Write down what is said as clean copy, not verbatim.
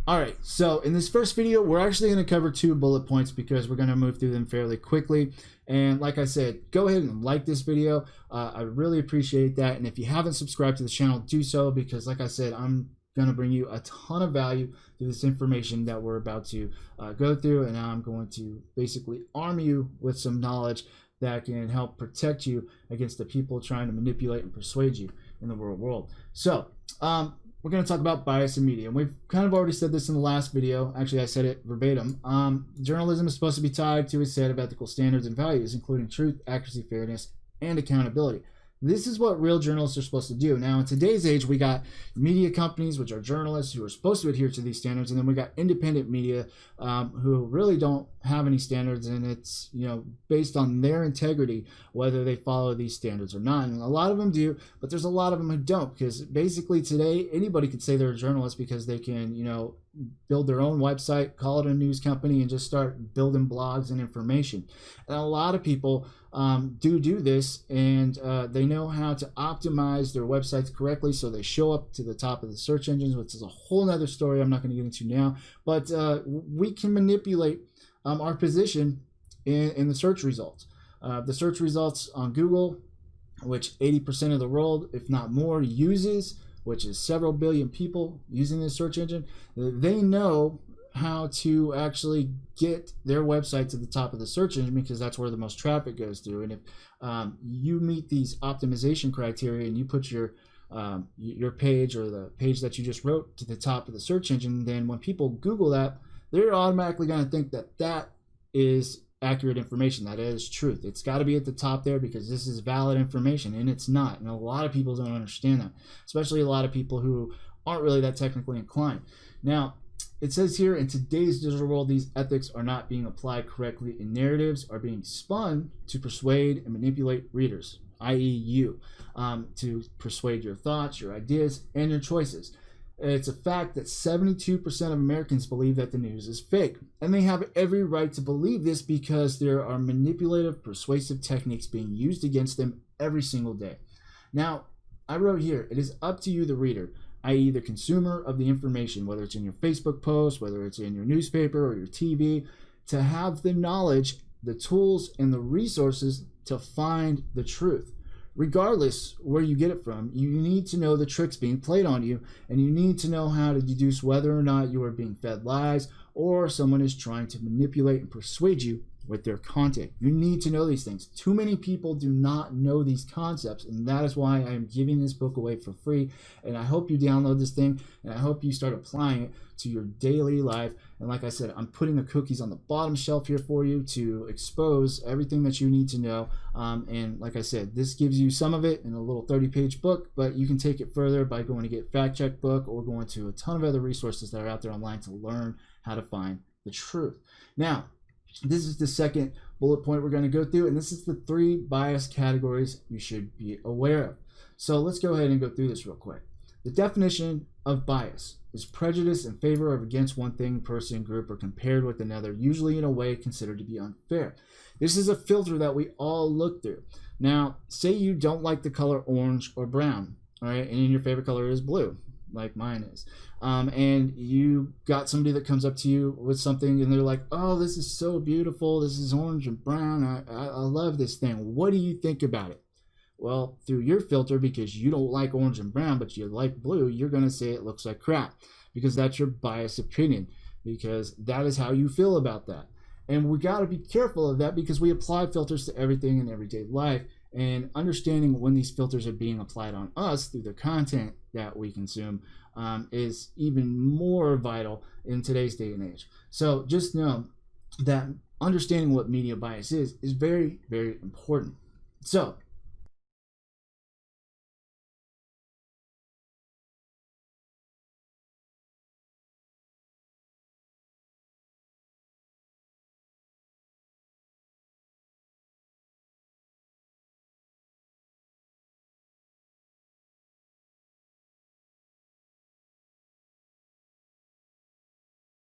All right, so in this first video, we're actually going to cover 2 bullet points because we're going to move through them fairly quickly. And like I said, go ahead and like this video. I really appreciate that. And if you haven't subscribed to the channel, do so, because like I said, I'm going to bring you a ton of value through this information that we're about to go through. And now I'm going to basically arm you with some knowledge that can help protect you against the people trying to manipulate and persuade you in the real world. So, we're going to talk about bias in media. And we've kind of already said this in the last video. Actually, I said it verbatim. Journalism is supposed to be tied to a set of ethical standards and values, including truth, accuracy, fairness, and accountability. This is what real journalists are supposed to do. Now, in today's age, we got media companies, which are journalists who are supposed to adhere to these standards, and then we got independent media who really don't have any standards, and it's based on their integrity whether they follow these standards or not. And a lot of them do, but there's a lot of them who don't, because basically today anybody could say they're a journalist because they can build their own website, call it a news company, and just start building blogs and information. And a lot of people do this, and they know how to optimize their websites correctly so they show up to the top of the search engines, which is a whole nother story I'm not going to get into now. But we can manipulate our position in the search results. The search results on Google, which 80% of the world, if not more, uses, which is several billion people using this search engine, they know how to actually get their website to the top of the search engine because that's where the most traffic goes through. And if you meet these optimization criteria and you put your page or the page that you just wrote to the top of the search engine, then when people Google that, they're automatically going to think that that is accurate information, that is truth. It's got to be at the top there because this is valid information, and it's not. And a lot of people don't understand that, especially a lot of people who aren't really that technically inclined. Now, it says here, in today's digital world, these ethics are not being applied correctly, and narratives are being spun to persuade and manipulate readers, i.e. you, to persuade your thoughts, your ideas, and your choices. It's a fact that 72% of Americans believe that the news is fake, and they have every right to believe this because there are manipulative, persuasive techniques being used against them every single day. Now, I wrote here, it is up to you, the reader, i.e. the consumer of the information, whether it's in your Facebook post, whether it's in your newspaper or your TV, to have the knowledge, the tools, and the resources to find the truth. Regardless where you get it from, you need to know the tricks being played on you, and you need to know how to deduce whether or not you are being fed lies or someone is trying to manipulate and persuade you with their content. You need to know these things. Too many people do not know these concepts, and that is why I am giving this book away for free. And I hope you download this thing, and I hope you start applying it to your daily life. And like I said, I'm putting the cookies on the bottom shelf here for you to expose everything that you need to know. And like I said, this gives you some of it in a little 30-page book, but you can take it further by going to get Fact Check Book or going to a ton of other resources that are out there online to learn how to find the truth. Now, this is the second bullet point we're going to go through, and this is the 3 bias categories you should be aware of. So let's go ahead and go through this real quick. The definition of bias is prejudice in favor of against one thing, person, group, or compared with another, usually in a way considered to be unfair. This is a filter that we all look through. Now, say you don't like the color orange or brown, all right, and your favorite color is blue, like mine is. And you got somebody that comes up to you with something and they're like, oh, this is so beautiful. This is orange and brown. I love this thing. What do you think about it? Well, through your filter, because you don't like orange and brown, but you like blue, you're going to say it looks like crap because that's your biased opinion, because that is how you feel about that. And we got to be careful of that because we apply filters to everything in everyday life, and understanding when these filters are being applied on us through the content that we consume is even more vital in today's day and age. So just know that understanding what media bias is very, very important. So